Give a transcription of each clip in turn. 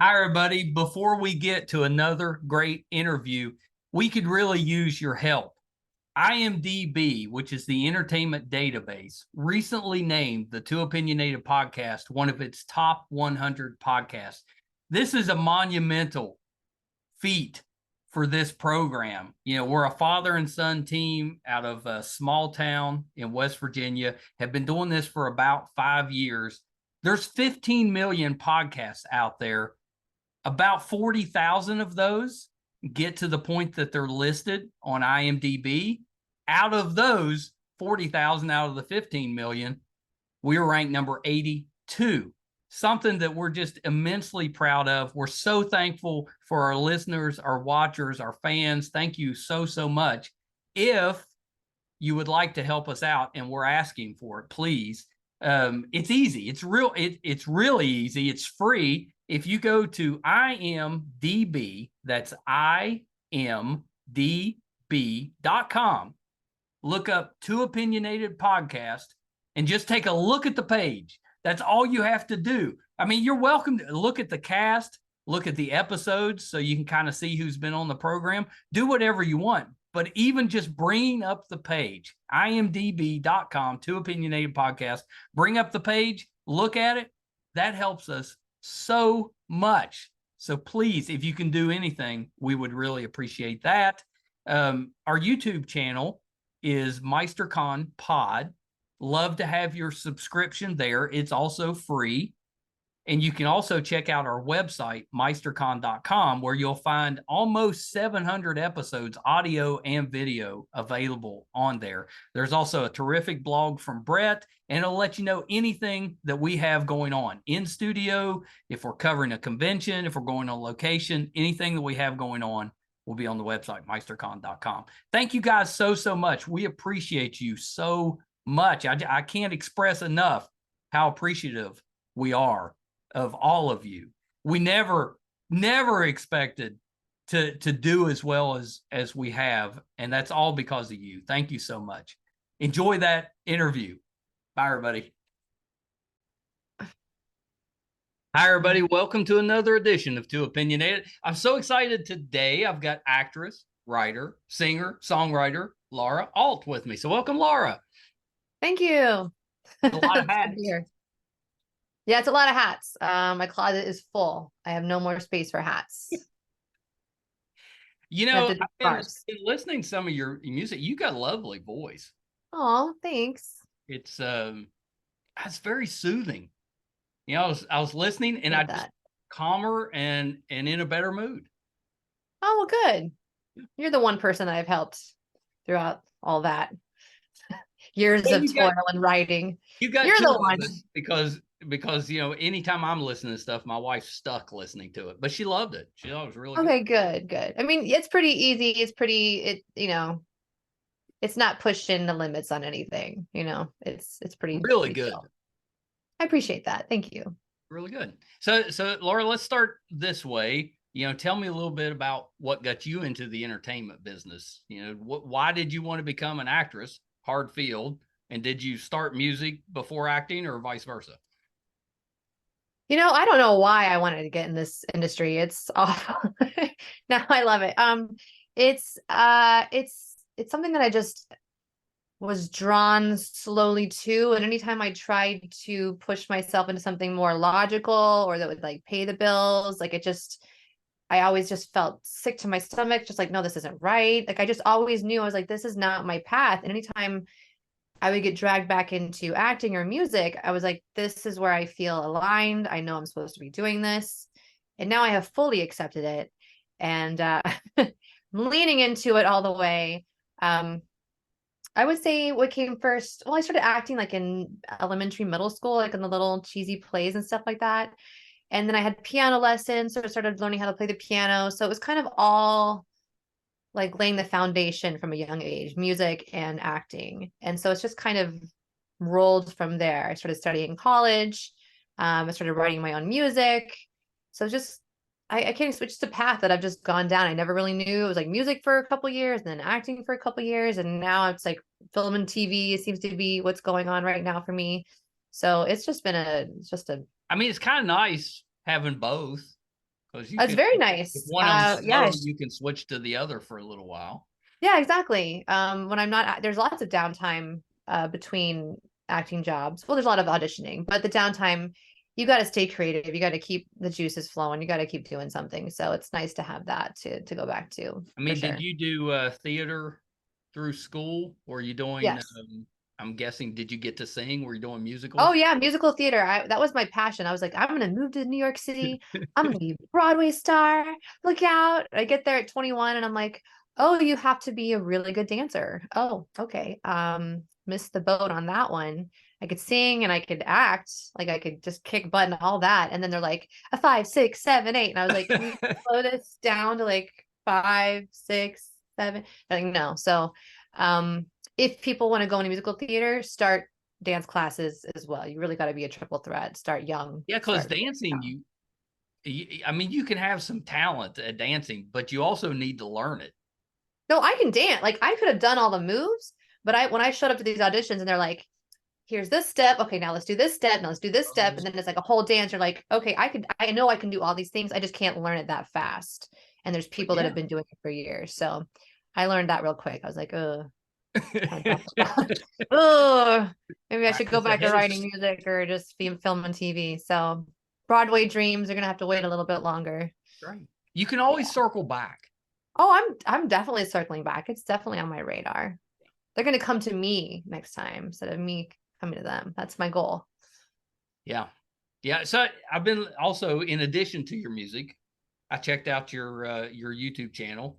Hi, everybody. Before we get to another great interview, we could really use your help. IMDb, which is the entertainment database, recently named the Two Opinionated podcast one of its top 100 podcasts. This is a monumental feat for this program. You know, we're a father and son team out of a small town in West Virginia, have been doing this for about 5 years. There's 15 million podcasts out there. About 40,000 of those get to the point that they're listed on IMDb. Out of those 40,000 out of the 15 million, we were ranked number 82. Something that we're just immensely proud of. We're so thankful for our listeners, our watchers, our fans. Thank you so, so much. If you would like to help us out, and we're asking for it, please. It's easy. It's really easy. It's free. If you go to IMDb, that's IMDb.com, look up Two Opinionated Podcast, and just take a look at the page. That's all you have to do. I mean, you're welcome to look at the cast, look at the episodes so you can kind of see who's been on the program. Do whatever you want. But even just bringing up the page, imdb.com, Two Opinionated Podcast, bring up the page, look at it. That helps us so much. So please, if you can do anything, we would really appreciate that. Our YouTube channel is MeisterCon Pod. Love to have your subscription there. It's also free. And you can also check out our website, meistercon.com, where you'll find almost 700 episodes, audio and video, available on there. There's also a terrific blog from Brett, and it'll let you know anything that we have going on in studio, if we're covering a convention, if we're going on location, anything that we have going on will be on the website, meistercon.com. Thank you guys so, so much. We appreciate you so much. I can't express enough how appreciative we are of all of you. We never expected to do as well as we have, and that's all because of you. Thank you so much. Enjoy that interview. Bye, everybody. Hi, everybody. Welcome to another edition of Two Opinionated. I'm so excited today. I've got actress, writer, singer, songwriter Laura Ault with me. So welcome, Laura. Thank you. A lot of hats. Yeah, it's a lot of hats. My closet is full. I have no more space for hats. You know, I've been listening to some of your music. You got a lovely voice. Oh, thanks. It's very soothing. You know, I was listening, and I just calmer and in a better mood. Oh, well, good. You're the one person that I've helped throughout all that years of toil and writing. You're the one. Because you know, anytime I'm listening to stuff, my wife's stuck listening to it, but she loved it. She thought it was really good. Good. I mean, it's pretty easy. It's not pushing the limits on anything. You know, it's pretty really good. Chill. I appreciate that. Thank you. Really good. So Laura, let's start this way. You know, tell me a little bit about what got you into the entertainment business. You know, why did you want to become an actress? Hard field. And did you start music before acting, or vice versa? You know, I don't know why I wanted to get in this industry. It's awful. Now I love it. It's something that I just was drawn slowly to. And anytime I tried to push myself into something more logical or that would like pay the bills, like I always just felt sick to my stomach, just like, no, this isn't right. Like I just always knew, I was like, this is not my path. And anytime I would get dragged back into acting or music, I was like, this is where I feel aligned. I know I'm supposed to be doing this. And now I have fully accepted it. And I'm leaning into it all the way. I would say what came first, well, I started acting like in elementary, middle school, like in the little cheesy plays and stuff like that. And then I had piano lessons, so I started learning how to play the piano. So it was kind of all like laying the foundation from a young age, music and acting. And so it's just kind of rolled from there. I started studying in college. I started writing my own music. So just, I can't switch the path that I've just gone down. I never really knew. It was like music for a couple of years, and then acting for a couple of years. And now it's like film and TV. It seems to be what's going on right now for me. So it's just been I mean, it's kind of nice having both. Because you That's can, very if nice. one of them's Yeah, slow, you can switch to the other for a little while. yeah, exactly. When I'm not, there's lots of downtime between acting jobs. Well, there's a lot of auditioning, but the downtime, you got to stay creative. You got to keep the juices flowing. You got to keep doing something. So it's nice to have that to go back to, I for mean, sure. did you do theater through school? Were you doing, Yes. I'm guessing, did you get to sing? Were you doing Oh musicals? yeah, musical theater. That was my passion. I was like, I'm gonna move to New York City. I'm gonna be a Broadway star. Look out. I get there at 21 and I'm like, oh, you have to be a really good dancer. Oh, okay. Missed the boat on that one. I could sing and I could act, like I could just kick butt and all that. And then they're like a 5, 6, 7, 8. And I was like, can we slow this down to like 5, 6, 7? They're like, no. So if people want to go into musical theater, start dance classes as well. You really got to be a triple threat. Start young. Yeah, because Start dancing, young. I mean, you can have some talent at dancing, but you also need to learn it. No, I can dance. Like I could have done all the moves, but when I showed up to these auditions and they're like, here's this step. Okay, now let's do this step. Now let's do this step. And then it's like a whole dance. You're like, okay, I know I can do all these things. I just can't learn it that fast. And there's people that have been doing it for years. So I learned that real quick. I was like, oh, maybe I should go back to writing music or just film and TV. So Broadway dreams are gonna have to wait a little bit longer. Right. You can always circle back. Oh, I'm definitely circling back. It's definitely on my radar. They're gonna come to me next time instead of me coming to them. That's my goal. Yeah. Yeah. So I've been also, in addition to your music, I checked out your YouTube channel.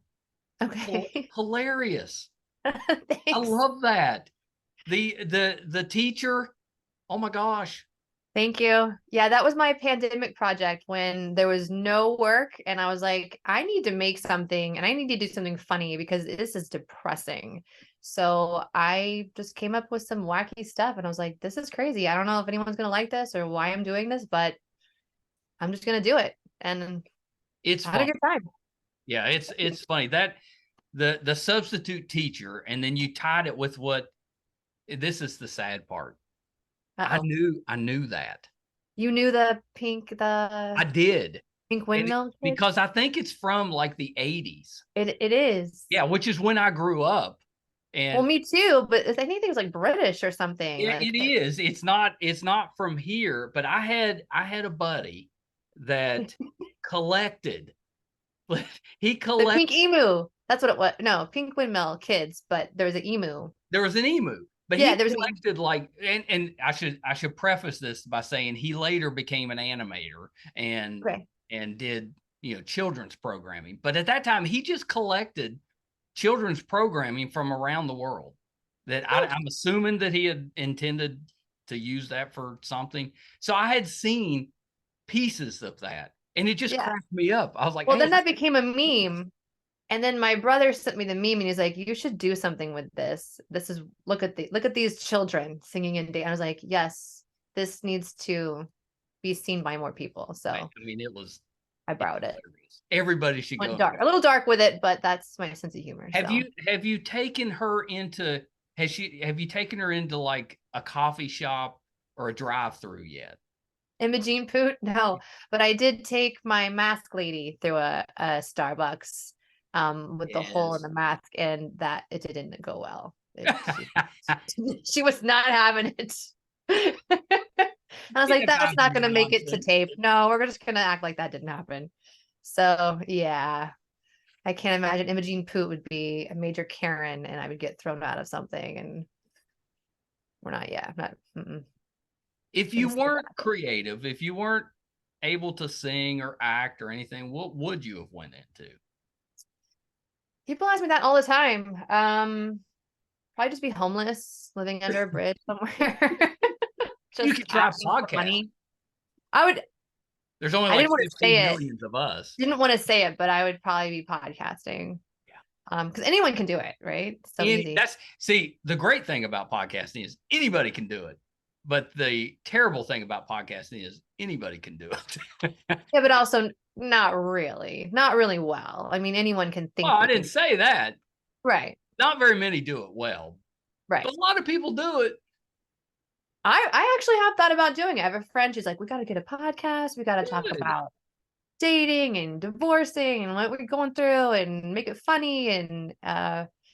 Okay. Hilarious. I Thanks. love that. The teacher. Oh my gosh. Thank you. Yeah, that was my pandemic project when there was no work and I was like, I need to make something and I need to do something funny because this is depressing. So I just came up with some wacky stuff and I was like, this is crazy. I don't know if anyone's going to like this or why I'm doing this, but I'm just going to do it. And It's I had a fun. good time. Yeah, it's funny that the substitute teacher, and then you tied it with what, this is the sad part. I Uh-oh. knew that. You knew the I did. pink windmill kid? Because I think it's from like the 80s. It is. Yeah, which is when I grew up. Well, And me too, but I think it was like British or something. it is. It's not from here, but I had a buddy that collected. He The collected. pink emu. That's what it was. No, pink windmill kids, but there was an emu. There was an emu, but Yeah, he there was collected like, and I should preface this by saying he later became an animator okay. and did, children's programming. But at that time, he just collected children's programming from around the world. That I'm assuming that he had intended to use that for something. So I had seen pieces of that, and it just cracked me up. I was like, well, hey, then that became a meme. And then my brother sent me the meme and he's like, you should do something with this. This is look at these children singing in day. I was like, yes, this needs to be seen by more people. So I mean, I borrowed it. Everybody should Went go dark, a little dark with it, but that's my sense of humor. Have you taken her into, have you taken her into like a coffee shop or a drive-through yet? Imogene Poot? No, but I did take my mask lady through a Starbucks with the hole in the mask, and that it didn't go well. She was not having it. I was like, that's not going to make it to tape. No, we're just going to act like that didn't happen. So yeah, I can't imagine Imogene Poot would be a major Karen and I would get thrown out of something, and we're not, If you weren't creative, if you weren't able to sing or act or anything, what would you have went into? People ask me that all the time. Probably just be homeless, living under a bridge somewhere. You could try podcast. I would. There's only I like didn't want to 15 say millions of us. Didn't want to say it, but I would probably be podcasting. Yeah. Because anyone can do it, right? So easy. See, the great thing about podcasting is anybody can do it. But the terrible thing about podcasting is anybody can do it. Yeah, but also not really well. I mean, anyone can think. Well, I didn't say that. Right. Not very many do it well. Right. But a lot of people do it. I actually have thought about doing it. I have a friend. She's like, we got to get a podcast. We got to talk about dating and divorcing and what we're going through and make it funny. And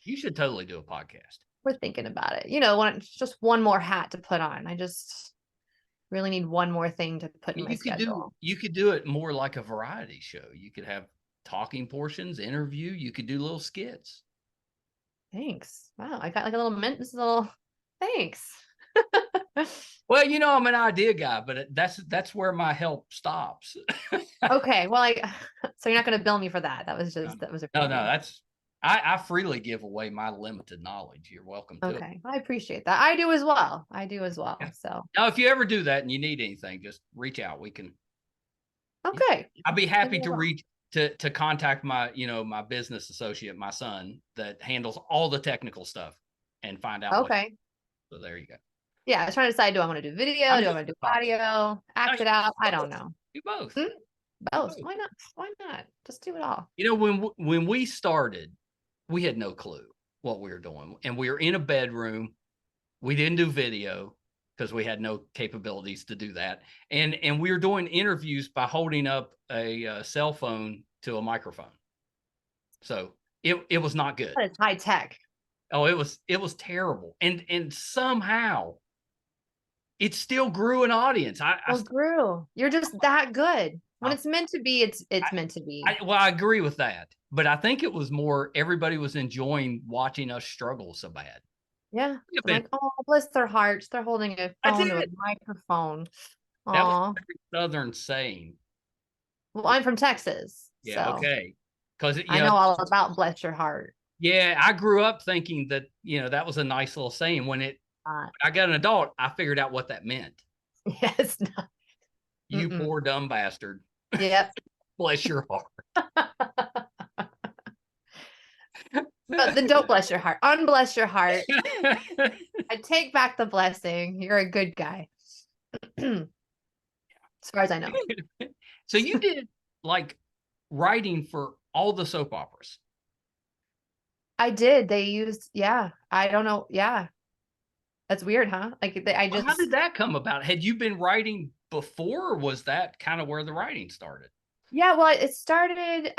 You should totally do a podcast. we're thinking about it. Just one more hat to put on. I just really need one more thing to put in my schedule. You could do it more like a variety show. You could have talking portions, interview. You could do little skits. Thanks. Wow, I got like a little mint. This is a little thanks. Well, I'm an idea guy, but that's where my help stops. Okay, well, so you're not going to bill me for that. That was a no. That's I freely give away my limited knowledge. You're welcome to. Okay, I appreciate that. I do as well. Yeah. So now, if you ever do that and you need anything, just reach out. We can. Okay. I'd be happy to contact my my business associate, my son, that handles all the technical stuff and find out. Okay. So there you go. Yeah, I was trying to decide, do I want to do video? Do I want to do audio? Act it out? I don't know. Do both. Both. Why not? Why not? Just do it all. When we started, we had no clue what we were doing. And we were in a bedroom. We didn't do video because we had no capabilities to do that. And we were doing interviews by holding up a cell phone to a microphone. So it was not good. It's high tech. Oh, it was terrible. And somehow it still grew an audience. Grew. You're just that good. When it's meant to be, it's meant to be. I agree with that. But I think it was more everybody was enjoying watching us struggle so bad. Yeah. Like, oh, bless their hearts. They're holding a phone to a microphone. Aww. That was a very Southern saying. Well, I'm from Texas. Yeah, so okay. Because I know all about bless your heart. Yeah, I grew up thinking that, that was a nice little saying. When I got an adult, I figured out what that meant. Yeah, it's not. You poor dumb bastard. Yep. Bless your heart. Then don't bless your heart. Unbless your heart. I take back the blessing. You're a good guy. As far as I know. So you did like writing for all the soap operas. I did. They used, I don't know. Yeah. That's weird, huh? Like How did that come about? Had you been writing before, or was that kind of where the writing started? Yeah, well, it started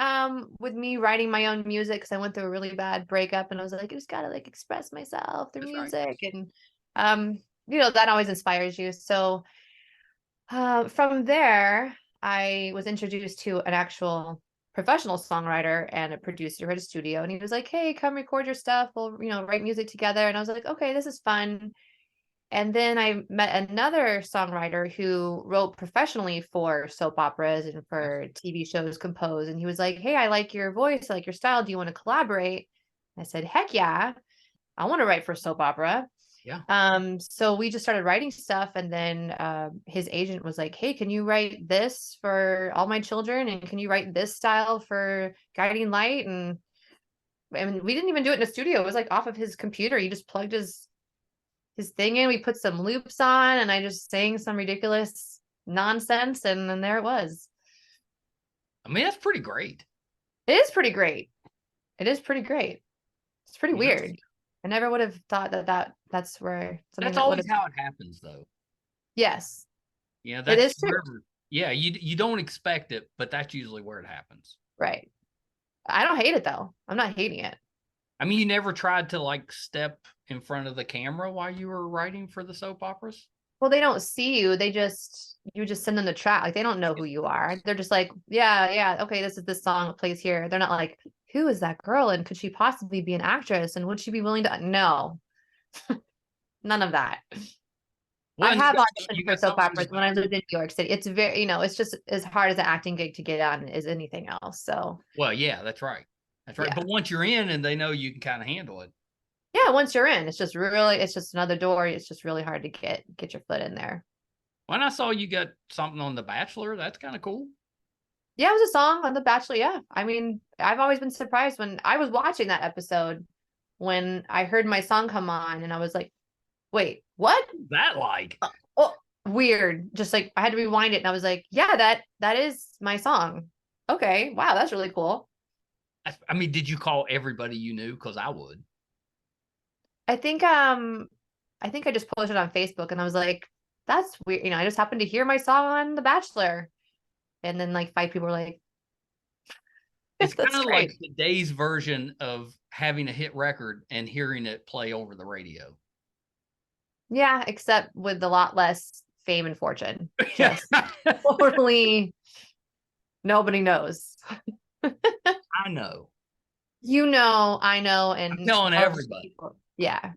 with me writing my own music because I went through a really bad breakup and I was like, I just gotta like express myself through music. Right. And that always inspires you. So from there, I was introduced to an actual professional songwriter and a producer at a studio, and he was like, hey, come record your stuff, we'll write music together. And I was like, okay, this is fun. And then I met another songwriter who wrote professionally for soap operas and for TV shows, composed. And he was like, hey, I like your voice, I like your style, do you want to collaborate? I said, heck yeah, I want to write for soap opera. Yeah. So we just started writing stuff, and then his agent was like, hey, can you write this for All My Children, and can you write this style for Guiding Light? And we didn't even do it in a studio. It was like off of his computer. He just plugged his thing in, we put some loops on, and I just sang some ridiculous nonsense, and then there it was. I mean, that's pretty great. It is pretty great. It's pretty weird. I never would have thought that's where that's always how it happens, though. Yes. Yeah, it is true. Yeah, you don't expect it, but that's usually where it happens. Right. I don't hate it though. I'm not hating it. I mean, you never tried to like step in front of the camera while you were writing for the soap operas? Well, they don't see you. You just send them the track. Like, they don't know who you are. They're just like, yeah, okay, this is this song that plays here. They're not like, who is that girl? And could she possibly be an actress? And would she be willing to? No, none of that. Well, I have auditioned for soap operas when I lived in New York City. It's very, it's just as hard as an acting gig to get on as anything else. So. Well, yeah, that's right. That's right. Yeah. But once you're in and they know you can kind of handle it. Yeah, once you're in, it's just another door. It's just really hard to get your foot in there. When I saw you got something on The Bachelor, that's kind of cool. Yeah, it was a song on The Bachelor. Yeah. I mean, I've always been surprised when I was watching that episode, when I heard my song come on, and I was like, wait, what? What's that like? Oh, weird. Just like I had to rewind it, and I was like, yeah, that is my song. Okay. Wow, that's really cool. I mean, did you call everybody you knew? Because I would. I think I just posted on Facebook, and I was like, that's weird. I just happened to hear my song on The Bachelor. and then like 5 people were like, It's kind that's of great. like today's version of having a hit record and hearing it play over the radio. Yeah, except with a lot less fame and fortune. Just totally nobody knows. I know. You know, I know, I'm and telling other everybody. people. Yeah.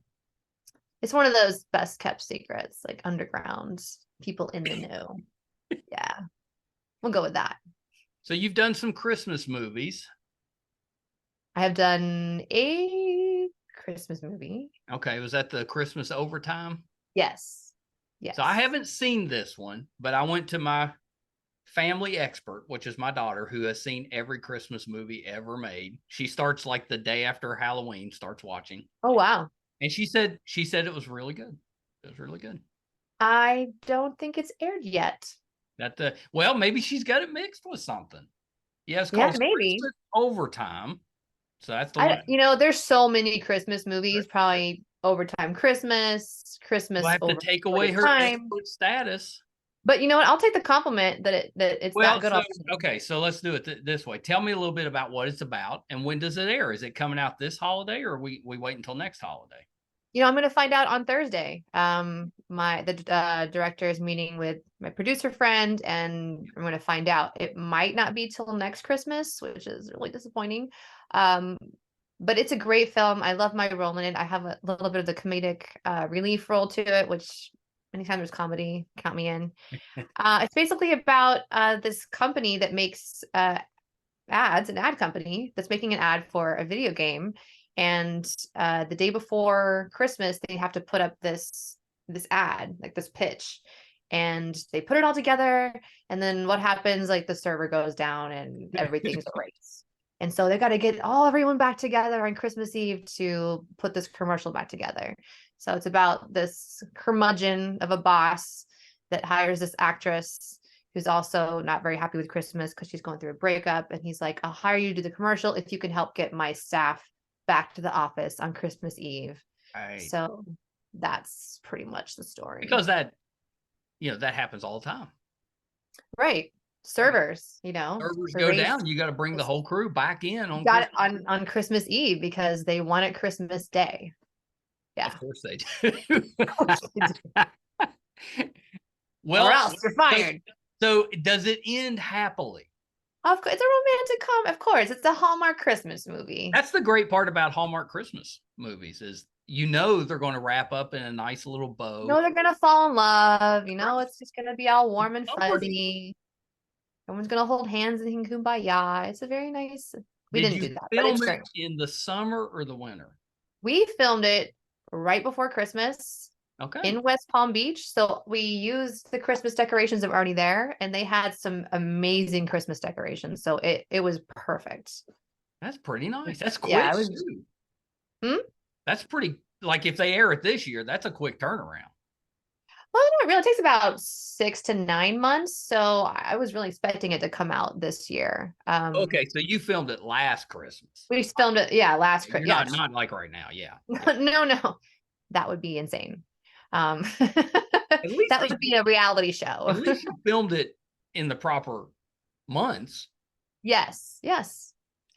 It's one of those best kept secrets, like underground, people in the know. Yeah. We'll go with that. So you've done some Christmas movies. I have done a Christmas movie. Okay, was that the Christmas Overtime? Yes. Yes. So I haven't seen this one, but I went to my family expert, which is my daughter, who has seen every Christmas movie ever made. She starts like the day after Halloween, starts watching. Oh, wow. And she said it was really good. It was really good. I don't think it's aired yet. Well, maybe she's got it mixed with something. Yeah, it's Yeah, called maybe. Christmas Overtime. So that's the one. There's so many Christmas movies, probably Overtime Christmas, We'll Christmas have to over take away her time. expert status. But you know what? I'll take the compliment that it's that good. Okay, so let's do it this way. Tell me a little bit about what it's about and when does it air? Is it coming out this holiday, or we wait until next holiday? I'm going to find out on Thursday. The director is meeting with my producer friend, and I'm going to find out. It might not be till next Christmas, which is really disappointing. But it's a great film. I love my role in it. I have a little bit of the comedic relief role to it, which anytime there's comedy, count me in. It's basically about this company that makes ads, an ad company that's making an ad for a video game. And the day before Christmas, they have to put up this ad, like this pitch, and they put it all together. And then what happens? Like the server goes down and everything's erased. And so they got to get everyone back together on Christmas Eve to put this commercial back together. So it's about this curmudgeon of a boss that hires this actress who's also not very happy with Christmas because she's going through a breakup. And he's like, I'll hire you to do the commercial if you can help get my staff back to the office on Christmas Eve. Right. So that's pretty much the story. Because that happens all the time. Right. Servers, servers go down. You got to bring the whole crew back in on Christmas Eve because they want it Christmas Day. Yeah. Of course they do. Well, or else you're fired. So does it end happily? Of course, it's a romantic comedy. Of course, it's a Hallmark Christmas movie. That's the great part about Hallmark Christmas movies is they're going to wrap up in a nice little bow. They're going to fall in love. It's just going to be all warm and fuzzy. Everyone's going to hold hands and sing Kumbaya. It's a very nice. We didn't do that. Film it in the summer or the winter? We filmed it right before Christmas. Okay. In West Palm Beach. So we used the Christmas decorations that were already there, and they had some amazing Christmas decorations. So it was perfect. That's pretty nice. That's quick. Yeah, That's pretty, like if they air it this year, that's a quick turnaround. Well, not really. It takes about 6 to 9 months. So I was really expecting it to come out this year. Okay, so you filmed it last Christmas. We filmed it, last Christmas. Not like right now, yeah. No. That would be insane. That would be a reality show. At least you filmed it in the proper months. Yes.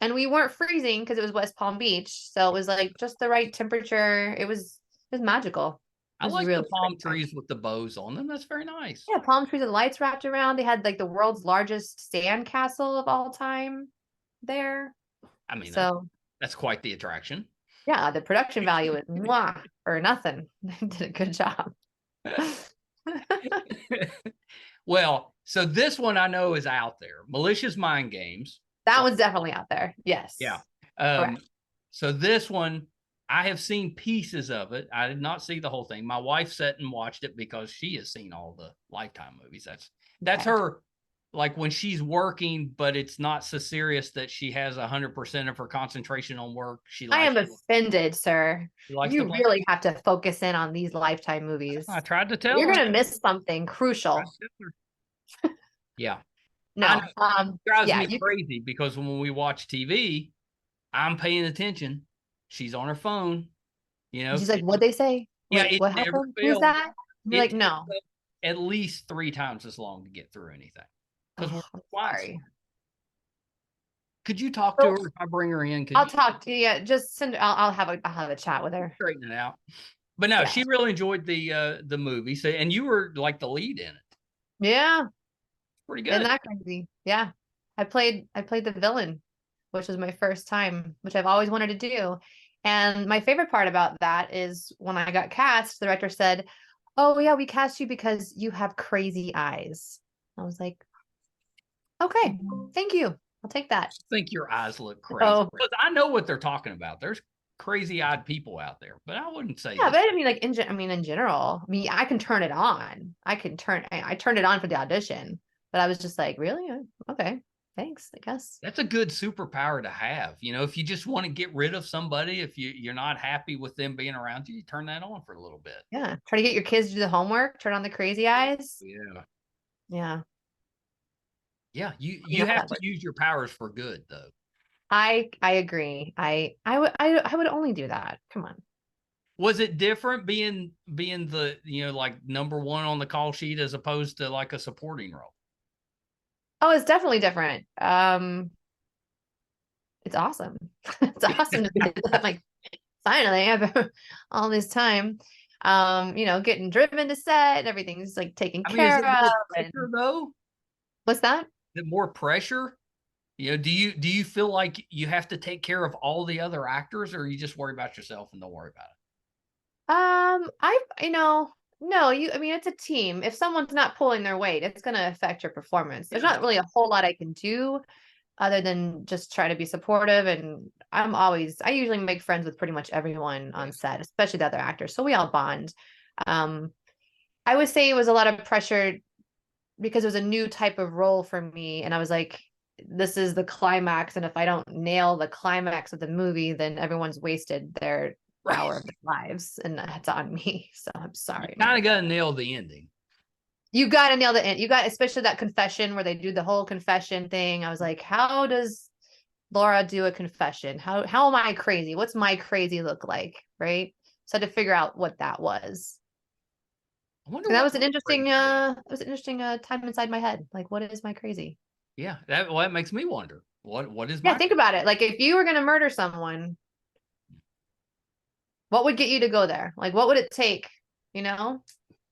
And we weren't freezing because it was West Palm Beach, so it was like just the right temperature. It was magical. I like the palm trees with the bows on them. That's very nice. Yeah, palm trees with lights wrapped around. They had like the world's largest sand castle of all time there. I mean, so that's quite the attraction. Yeah, the production value is mwah, or nothing. They did a good job. Well, so this one I know is out there. Malicious Mind Games. That one's definitely out there. Yes. Yeah. So this one, I have seen pieces of it. I did not see the whole thing. My wife sat and watched it because she has seen all the Lifetime movies. That's her, like when she's working, but it's not so serious that she has 100% of her concentration on work. I am offended, sir. You really have to focus in on these Lifetime movies. I tried to tell You're going to miss something crucial. Yeah. No. Drives me crazy because when we watch TV, I'm paying attention. She's on her phone. She's like, what'd they say? What happened? Who's that? You're like, no. At least 3 times as long to get through anything. because Oh, we're I'm sorry. Could you talk to her if I bring her in? I'll talk to you. Yeah, just send. I'll have a chat with her. Straighten it out. But no, Yeah. she really enjoyed the movie. So, and you were like the lead in it. Yeah. Pretty Isn't good. that crazy? Yeah. I played the villain, which was my first time, which I've always wanted to do. And my favorite part about that is when I got cast, the director said, "Oh yeah, we cast you because you have crazy eyes." I was like, "Okay, thank you. I'll take that." I think your eyes look crazy. Oh, But I know what they're talking about. There's crazy eyed people out there, but I wouldn't say yeah, that. but I mean, like in general, I mean, I can turn it on. I turned it on for the audition, but I was just like, really? Okay, thanks, I guess. That's a good superpower to have. You know, if you just want to get rid of somebody, if you're not happy with them being around you, you turn that on for a little bit. Yeah, try to get your kids to do the homework. Turn on the crazy eyes. Yeah. Yeah, Yeah. you You know how have that to works. use your powers for good though. I agree. I would only do that. Come on. Was it different being the, like number one on the call sheet as opposed to like a supporting role? Oh, it's definitely different. It's awesome. It's awesome to be I'm like, finally, after all this time, getting driven to set and everything's like taken I mean, is care it more of. pressure And though? what's that? Is it more pressure? Do you feel like you have to take care of all the other actors, or you just worry about yourself and don't worry about it? No, I mean, it's a team. If someone's not pulling their weight, it's going to affect your performance. There's Yeah. not really a whole lot I can do other than just try to be supportive. And I usually make friends with pretty much everyone on set, especially the other actors. So we all bond. Um, I would say it was a lot of pressure because it was a new type of role for me. And I was like, this is the climax. And if I don't nail the climax of the movie, then everyone's wasted their hour of their lives. And that's on me. So I'm sorry, Kind man. of got to nail the ending. You got to nail the end. You got, especially that confession where they do the whole confession thing. I was like, how does Laura do a confession? How am I crazy? What's my crazy look like? Right. So I had to figure out what that was. I wonder And that what was an interesting, crazy is. time inside my head. Like, what is my crazy? Yeah, that makes me wonder. What is Yeah, my think about it. Like, if you were going to murder someone, what would get you to go there? Like, what would it take? You know?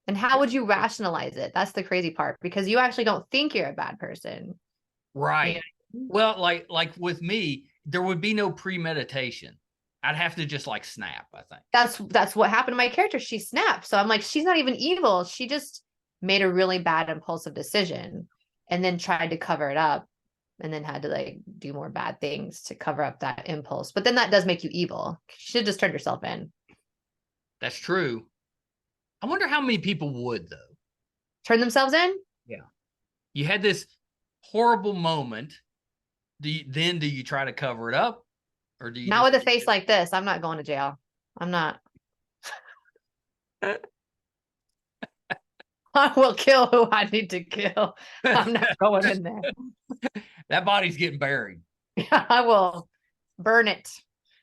And how would you rationalize it? That's the crazy part because you actually don't think you're a bad person. You right? know? Well, like with me, there would be no premeditation. I'd have to just like snap, I think. That's what happened to my character. She snapped. So I'm like, she's not even evil. She just made a really bad impulsive decision and then tried to cover it up and then had to like do more bad things to cover up that impulse. But then that does make you evil. You should just turn yourself in. That's true. I wonder how many people would though. Turn themselves in? Yeah. You had this horrible moment. Do you try to cover it up, or do you Not just with a face like this. I'm not going to jail. I'm not. I will kill who I need to kill. I'm not going in there. that body's getting buried? Yeah, I will burn it.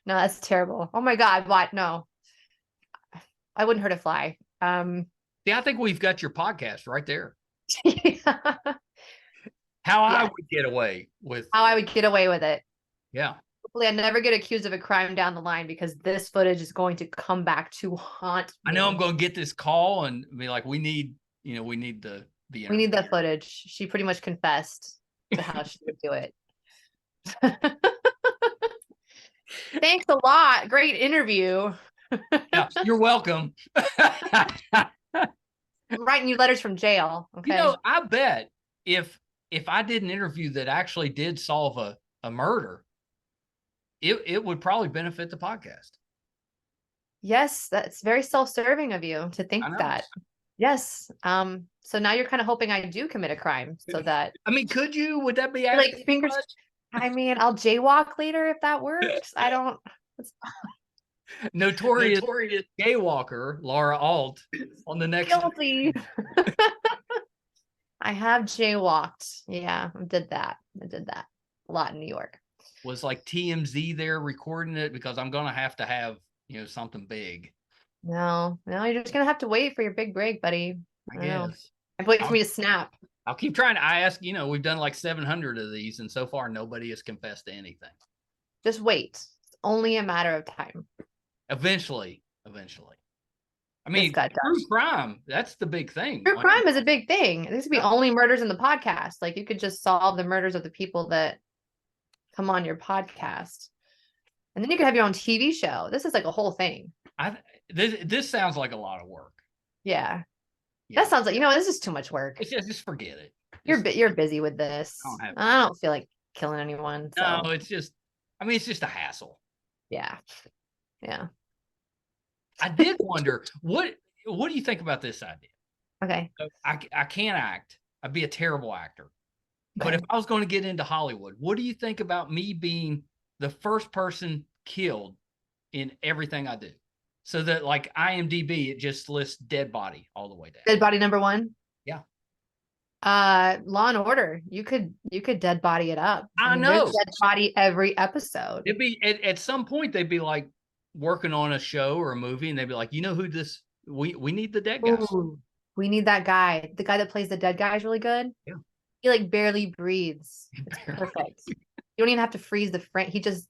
No, that's terrible. Oh my God, what? No. I wouldn't hurt a fly. Yeah, I think we've got your podcast right there. Yeah. How I Yeah. would get away with. How I would get away with it. Yeah. Hopefully I never get accused of a crime down the line because this footage is going to come back to haunt I know I'm me. going to get this call and be like, we need the We need interview. that footage. She pretty much confessed to how she would do it. Thanks a lot. Great interview. Yeah, you're welcome. I'm writing you letters from jail. Okay. I bet if I did an interview that actually did solve a murder, it would probably benefit the podcast. Yes, that's very self-serving of you to I think know. that. Yes. So now you're kind of hoping I do commit a crime so that I mean, could you? Would that be like asking fingers. much? I mean, I'll jaywalk later if that works. I don't. Notorious gay walker Laura Ault on the next Guilty. I have jaywalked. Yeah, I did that. I did that a lot in New York. was like TMZ there recording it because I'm gonna have to have something big. No, you're just gonna have to wait for your big break, buddy. I I know. guess. I'm waiting for me to snap. I'll keep trying. I ask, we've done like 700 of these, and so far nobody has confessed to anything. Just wait. It's only a matter of time. Eventually. I mean, true crime, that's the big thing. True crime is a big thing. This would be only murders in the podcast. Like, you could just solve the murders of the people that come on your podcast. And then you could have your own TV show. This is like a whole thing. This sounds like a lot of work. Yeah. That sounds like, this is too much work. Just forget it. You're busy with this. I don't feel like killing anyone. So. No, it's just a hassle. Yeah. I did wonder, what do you think about this idea? Okay. I can't act. I'd be a terrible actor. Okay. But if I was going to get into Hollywood, what do you think about me being the first person killed in everything I do? So that, like, IMDb, it just lists dead body all the way down. Dead body number 1? Yeah. Law and Order. You could dead body it up. I know. Dead body every episode. It'd be at some point they'd be like working on a show or a movie, and they'd be like, who this? We need the dead guy. We need that guy. The guy that plays the dead guy is really good. Yeah. He like barely breathes. It's perfect. You don't even have to freeze the frame. He just.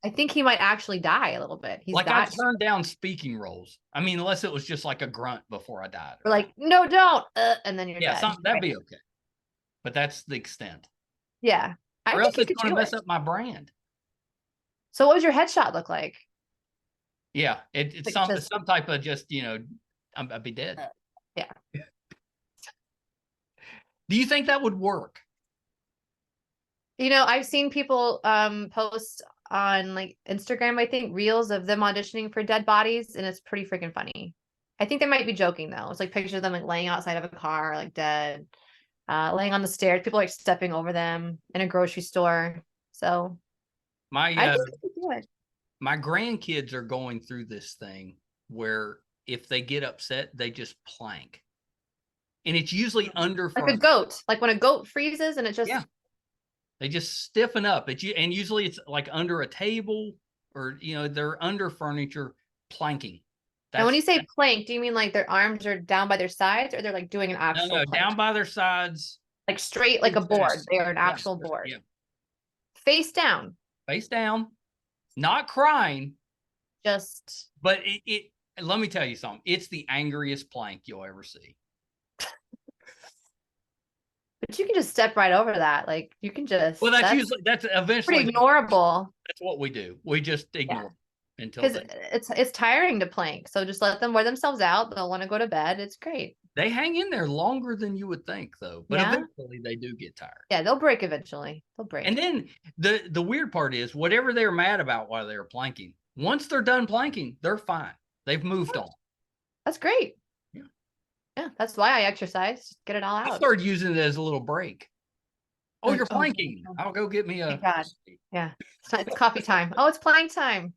I think he might actually die a little bit. He's like, I turned down speaking roles. I mean, unless it was just like a grunt before I died. We're like, no, don't. And then you're dead. That'd be okay. But that's the extent. Yeah. Or else it's going to mess up my brand. So what would your headshot look like? Yeah, it's like some type of just, I'd be dead. Yeah. Do you think that would work? I've seen people post on like Instagram, I think, reels of them auditioning for dead bodies, and it's pretty freaking funny. I think they might be joking though. It's like pictures of them like laying outside of a car, like dead, laying on the stairs, people like stepping over them in a grocery store. So my grandkids are going through this thing where if they get upset, they just plank. And it's usually under like a goat, like when a goat freezes and it just they just stiffen up. And usually it's like under a table or they're under furniture planking. And when you say plank, do you mean like their arms are down by their sides, or they're like doing an actual No, down by their sides, like straight, like a board? They are an actual board. Yeah. Face down, not crying, just. But let me tell you something. It's the angriest plank you'll ever see. But you can just step right over that. Like, you can just. Well, that's eventually pretty ignorable. That's what we do. We just ignore until because it's tiring to plank. So just let them wear themselves out. They'll want to go to bed. It's great. They hang in there longer than you would think, though. But eventually they do get tired. Yeah, they'll break eventually. They'll break. And then the weird part is, whatever they're mad about while they're planking, once they're done planking, they're fine. They've moved on. That's great. Yeah, that's why I exercise. Just get it all out. I started using it as a little break. Oh, you're planking. I'll go get me a. Thank God. Yeah, it's coffee time. Oh, it's plank time.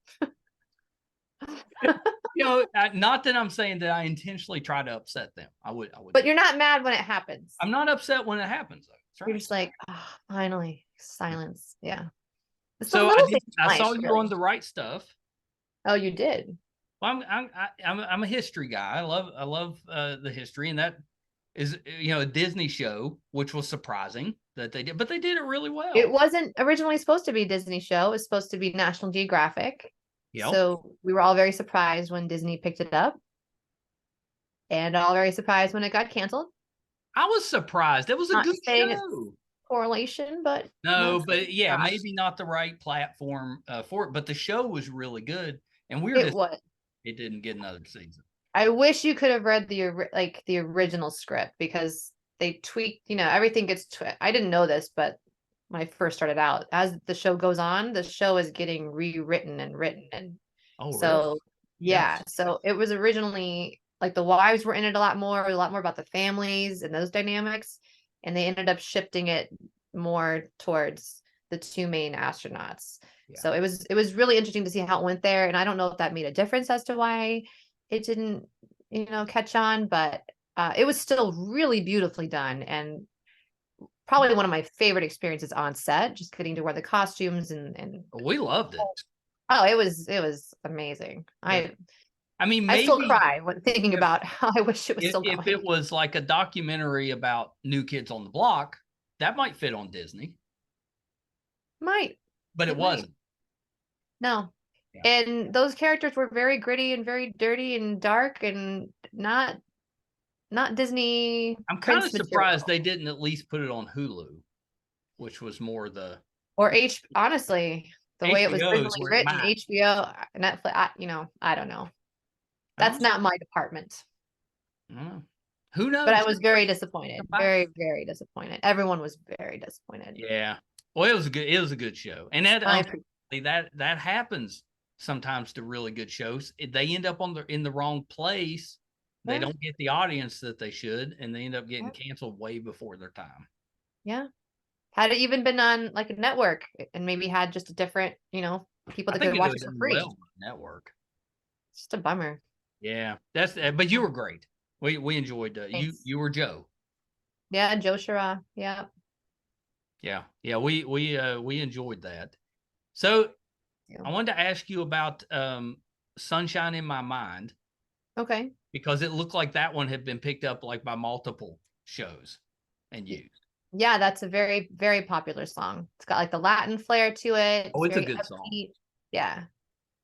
Not that I'm saying that I intentionally try to upset them. I would. But you're not mad when it happens. I'm not upset when it happens, though. You're just like, finally, silence. Yeah. So I saw you on The Right Stuff. Oh, you did. Well, I'm a history guy. I love the history, and that is a Disney show, which was surprising that they did, but they did it really well. It wasn't originally supposed to be a Disney show. It was supposed to be National Geographic. Yep. So we were all very surprised when Disney picked it up, and all very surprised when it got canceled. I was surprised. It was a good show. Correlation, but maybe not the right platform for it. But the show was really good, and it didn't get another season. I wish you could have read the original script, because they tweaked. Everything gets. I didn't know this, but when I first started out, as the show goes on, the show is getting rewritten and written, and so really? So it was originally like the wives were in it a lot more about the families and those dynamics, and they ended up shifting it more towards the two main astronauts. Yeah. So it was really interesting to see how it went there, and I don't know if that made a difference as to why it didn't catch on, but it was still really beautifully done, and probably one of my favorite experiences on set, just getting to wear the costumes and we loved it. Oh, it was amazing. Yeah. I mean, I still maybe cry when thinking if, about how I wish it was still if going. it was like a documentary about New Kids on the Block, that might fit on Disney, Might. but it It might. wasn't. No. Yeah. And those characters were very gritty and very dirty and dark and not Disney I'm kind of Prince surprised material. they didn't at least put it on Hulu, which was more the Or honestly, the way it was HBO is originally where it written, might. HBO, Netflix, I don't know. That's not my department. I don't know. Who But knows? I was very disappointed. Back. Very, very disappointed. Everyone was very disappointed. Yeah. Well, it was a good show. And that that happens sometimes to really good shows. They end up in the wrong place. They don't get the audience that they should, and they end up getting canceled way before their time. Yeah. Had it even been on like a network and maybe had just a different, people that could watch it for free. Well, network. It's just a bummer. Yeah. But you were great. We enjoyed you were Jo. Yeah, Jo Schirra. Yeah. Yeah. Yeah, we enjoyed that. So I wanted to ask you about Sunshine in My Mind. Okay. Because it looked like that one had been picked up like by multiple shows and used. Yeah, that's a very, very popular song. It's got like the Latin flair to it. Oh, it's a very good upbeat. song. Yeah.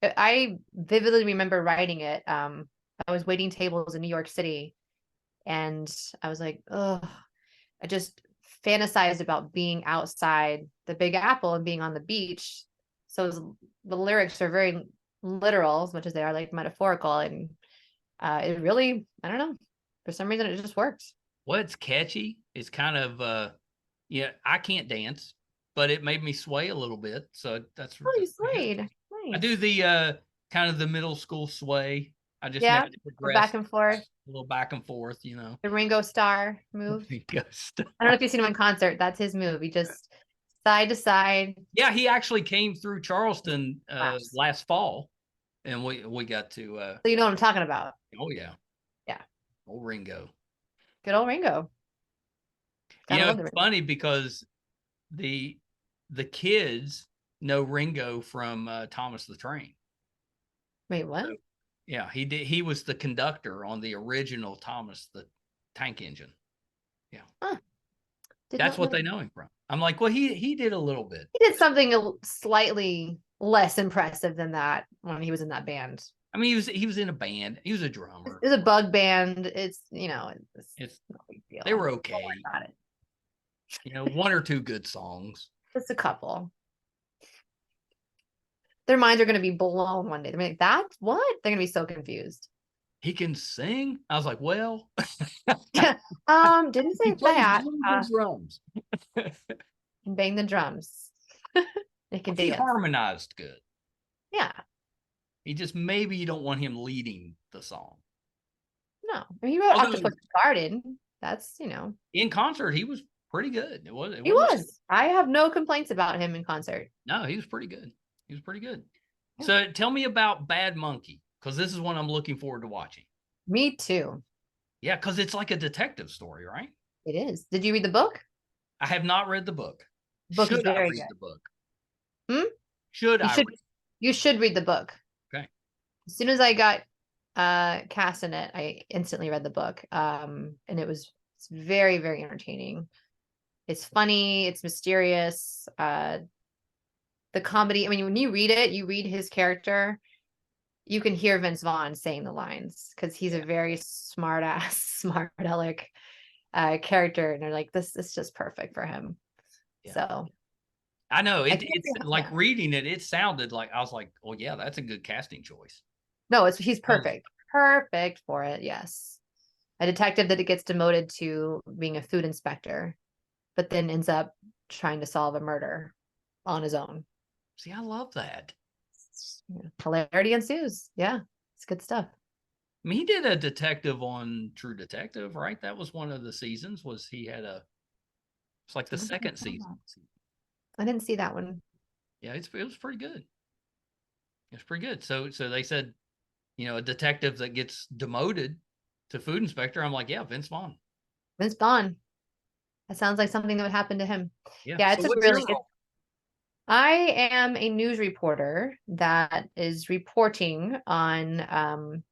I vividly remember writing it. I was waiting tables in New York City and I was like, oh, I just fantasized about being outside the Big Apple and being on the beach. So the lyrics are very literal as much as they are like metaphorical. And it really, I don't know, for some reason it just works. Well, it's catchy. It's kind of I can't dance, but it made me sway a little bit. So that's You swayed. Nice. I do the kind of the middle school sway. I just never progressed. Back and forth. A little back and forth, The Ringo Starr move. Ringo Starr. I don't know if you've seen him in concert. That's his move. He just side to side. Yeah, he actually came through Charleston last fall, and we got to. So you know what I'm talking about. Oh yeah, yeah. Old Ringo. Good old Ringo. It's funny because the kids know Ringo from Thomas the Train. Wait, what? So, yeah, he did. He was the conductor on the original Thomas the Tank Engine. Yeah, that's what they know him from. I'm like, well, he did a little bit. He did something slightly less impressive than that when he was in that band. I mean, he was in a band. He was a drummer. It was a bug band. It's it's no big deal. They were okay. Got it. One or two good songs. Just a couple. Their minds are going to be blown one day. They're like, "That what?" They're going to be so confused. He can sing. I was like, well, didn't say that. Drums. And bang the drums. They can dance. He harmonized good. Yeah. He just maybe you don't want him leading the song. No, he wrote Octopus Garden. That's in concert he was pretty good. He was. I have no complaints about him in concert. No, he was pretty good. He was pretty good. Yeah. So tell me about Bad Monkey, because this is one I'm looking forward to watching. Me too. Yeah, because it's like a detective story, right? It is. Did you read the book? I have not read the book. Should I read the book? Should I? You should read the book. Okay. As soon as I got cast in it, I instantly read the book. And it's very, very entertaining. It's funny. It's mysterious. The comedy. I mean, when you read it, you read his character. You can hear Vince Vaughn saying the lines because he's a very smart aleck character, and they're like, this is just perfect for him. Yeah. So I know it's like reading it. It sounded like I was like, oh yeah, that's a good casting choice. No, he's perfect. Perfect for it. Yes, a detective that gets demoted to being a food inspector, but then ends up trying to solve a murder on his own. See, I love that. Hilarity ensues. Yeah, it's good stuff. I mean, he did a detective on True Detective, right? That was one of the seasons. It's like the second season. I didn't see that one. Yeah, it was pretty good. It's pretty good. So they said, a detective that gets demoted to food inspector. I'm like, yeah, Vince Vaughn. Vince Vaughn. That sounds like something that would happen to him. Yeah, it's a really good. I am a news reporter that is reporting on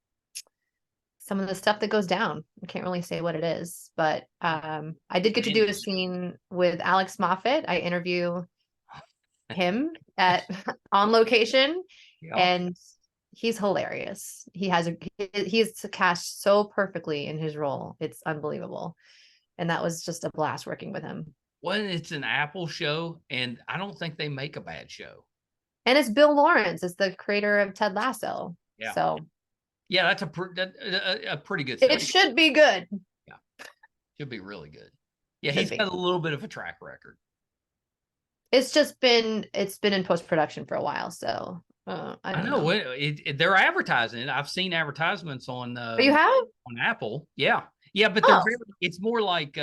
some of the stuff that goes down. I can't really say what it is, but I did get to do a scene with Alex Moffat. I interview him at on location, and he's hilarious. He's cast so perfectly in his role. It's unbelievable. And that was just a blast working with him. Well, it's an Apple show, and I don't think they make a bad show. And it's Bill Lawrence. It's the creator of Ted Lasso. Yeah. So yeah, that's a pretty good show. It should be good. Yeah. Should be really good. Yeah, he's got a little bit of a track record. It's been in post-production for a while, so I don't know. They're advertising it. I've seen advertisements on you have on Apple. Yeah. But it's more like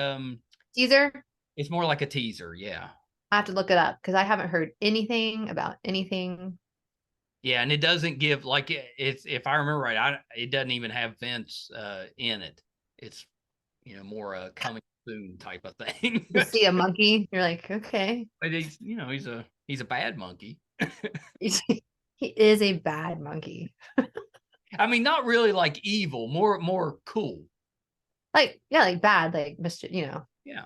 teaser. It's more like a teaser. Yeah. I have to look it up because I haven't heard anything about anything. Yeah, and it doesn't give if I remember right, it doesn't even have Vince in it. It's more a coming soon type of thing. You see a monkey, you're like, okay. But he's he's a bad monkey. He is a bad monkey. I mean, not really like evil, more cool. Like bad, like mischief, Yeah.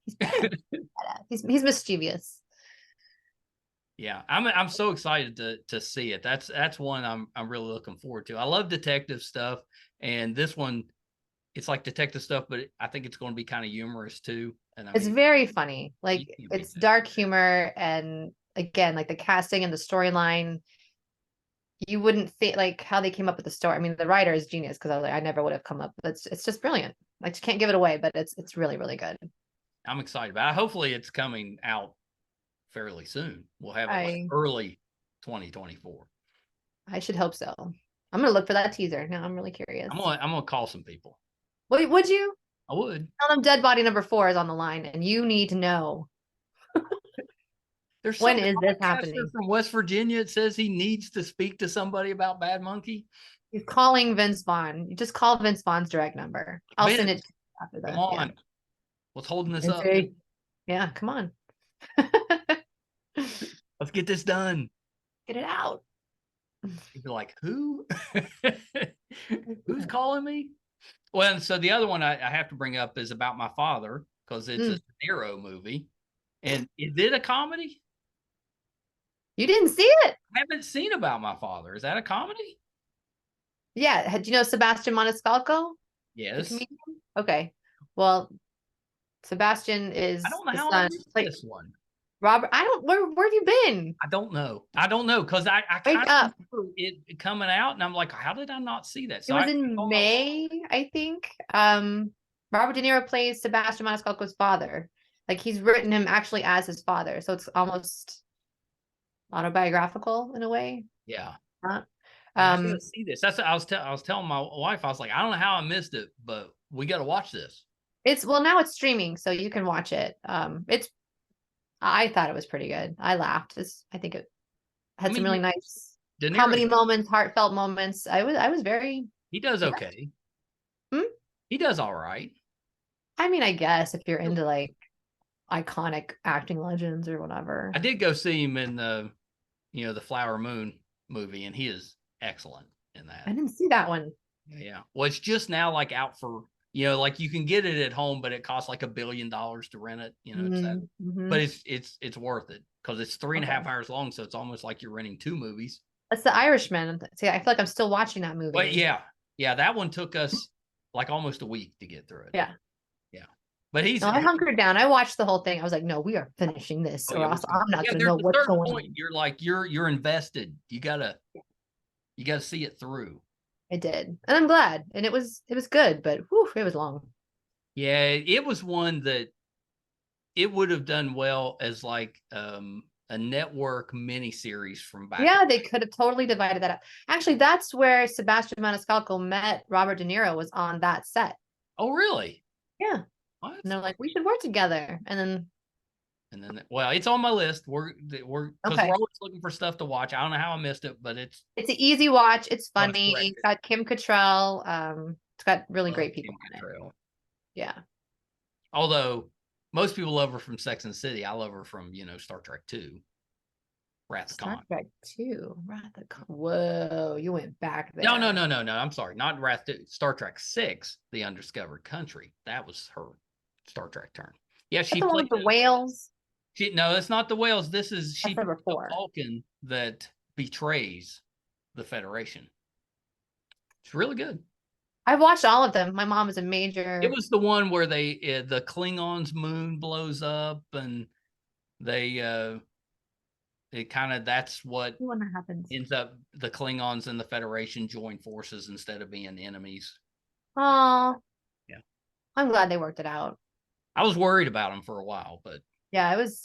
He's bad. He's mischievous. Yeah, I'm so excited to see it. That's one I'm really looking forward to. I love detective stuff, and this one, it's like detective stuff, but I think it's going to be kind of humorous too. And it's very funny. Like it's dark humor, and again, like the casting and the storyline. You wouldn't think like how they came up with the story. I mean, the writer is genius because I never would have come up. But it's just brilliant. I just can't give it away, but it's really, really good. I'm excited about it. Hopefully it's coming out fairly soon. We'll have it early 2024. I should hope so. I'm gonna look for that teaser. Now I'm really curious. I'm gonna call some people. Wait, would you? I would. Tell them Dead Body number 4 is on the line, and you need to know. When is this happening? From West Virginia, it says he needs to speak to somebody about Bad Monkey. He's calling Vince Vaughn. You just call Vince Vaughn's direct number. I'll send it after that. Come on. What's holding this up? Yeah, come on. Let's get this done. Get it out. You're like, who? Who's calling me? Well, so the other one I have to bring up is about my father, because it's a De Niro movie. And is it a comedy? You didn't see it? I haven't seen About My Father. Is that a comedy? Yeah. Do you know Sebastian Maniscalco? Yes. Okay. Well, Sebastian is I don't know how I missed this one. Robert, where have you been? I don't know because I kind of remember it coming out, and I'm like, how did I not see that? So it was in May, I think. Robert De Niro plays Sebastian Maniscalco's father. Like he's written him actually as his father, so it's almost autobiographical in a way. Yeah. I gotta see this. That's what I was telling my wife. I was like, I don't know how I missed it, but we got to watch this. Now it's streaming, so you can watch it. I thought it was pretty good. I laughed. I think it had some really nice comedy moments, heartfelt moments. I was very. He does okay. He does all right. I mean, I guess if you're into like iconic acting legends or whatever. I did go see him in the Flower Moon movie, and he is excellent in that. I didn't see that one. Yeah. Well, it's just now like out for, like you can get it at home, but it costs like $1 billion to rent it. But it's worth it because it's 3.5 hours long. So it's almost like you're renting 2 movies. That's The Irishman. See, I feel like I'm still watching that movie. But yeah, that one took us like almost a week to get through it. Yeah. But I hunkered down. I watched the whole thing. I was like, no, we are finishing this, or else I'm not going to know what's going on. You're like, you're invested. You gotta see it through. I did, and I'm glad. And it was good, but whew, it was long. Yeah, it was one that it would have done well as like a network miniseries from back. Yeah, they could have totally divided that up. Actually, that's where Sebastian Maniscalco met Robert De Niro, was on that set. Oh, really? Yeah. What? And they're like, we should work together. And then, well, it's on my list. We're because we're always looking for stuff to watch. I don't know how I missed it, but it's an easy watch. It's funny. It's got Kim Cattrall. It's got really great people on it. Yeah. Although most people love her from Sex and the City, I love her from Star Trek 2. Wrath of Star Khan. Trek 2. Wrath of Khan. Whoa, you went back there. No. I'm sorry. Not Star Trek 6, The Undiscovered Country. That was her Star Trek turn. Yeah, she the one played with the whales. No, it's not the whales. She That's number plays the 4. Falcon that betrays the Federation. It's really good. I've watched all of them. My mom is a major. It was the one where the Klingons' moon blows up and they that's what when that happens. ends up the Klingons and the Federation join forces instead of being enemies. Oh, yeah. I'm glad they worked it out. I was worried about them for a while, but yeah, it was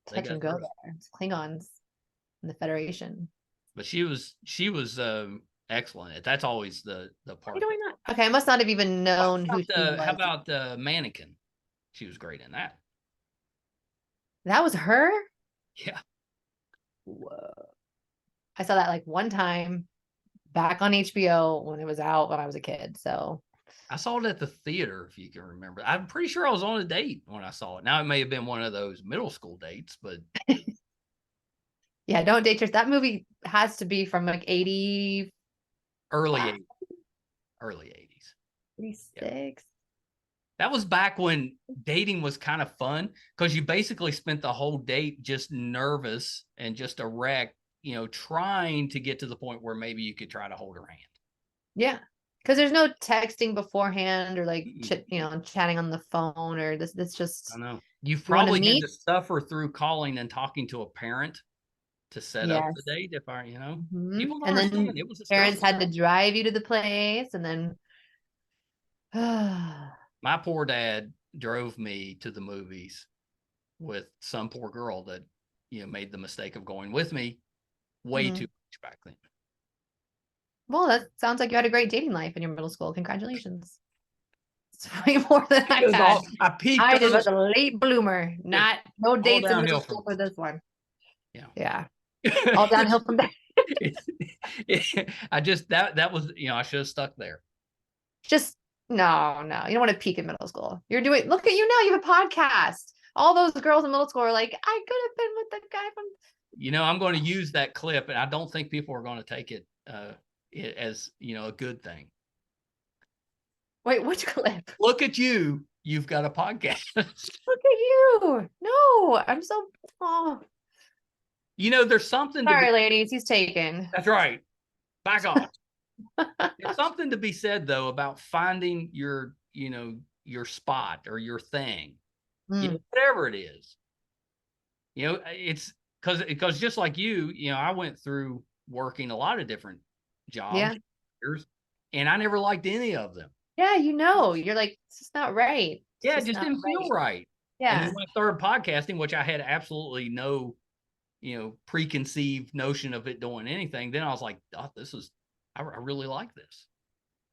touch and go there. It's Klingons and the Federation. But she was excellent. That's always the part. Why not? Okay, I must not have even known who she was. How about the Mannequin? She was great in that. That was her? Yeah. Whoa. I saw that like one time back on HBO when it was out when I was a kid. So I saw it at the theater, if you can remember. I'm pretty sure I was on a date when I saw it. Now, it may have been one of those middle school dates, but yeah, don't date yourself. That movie has to be from like 80 early 80s. Early 80s. 86. Yeah. That was back when dating was kind of fun because you basically spent the whole date just nervous and just a wreck, trying to get to the point where maybe you could try to hold her hand. Yeah. Because there's no texting beforehand or like, chatting on the phone or this just. I know. You probably had to suffer through calling and talking to a parent to set up the date. If people don't understand. It was parents had to drive you to the place and then. My poor dad drove me to the movies with some poor girl that, made the mistake of going with me way too much back then. Well, that sounds like you had a great dating life in your middle school. Congratulations. It's way more than I had. I was a late bloomer. No dates in middle school for this one. Yeah. All downhill from there. That was, I should have stuck there. No, you don't want to peak in middle school. Look at you now, you have a podcast. All those girls in middle school are like, I could have been with the guy from. I'm going to use that clip, and I don't think people are going to take it as, a good thing. Wait, which clip? Look at you. You've got a podcast. Look at you. No, I'm so. Oh. There's something. Sorry, ladies, he's taken. That's right. Back off. There's something to be said though about finding your spot or your thing, whatever it is. It's because just like you, I went through working a lot of different jobs, and I never liked any of them. Yeah, you're like, it's just not right. It just didn't feel right. Yeah. And then when I started podcasting, which I had absolutely no, preconceived notion of it doing anything, then I was like, oh, I really like this.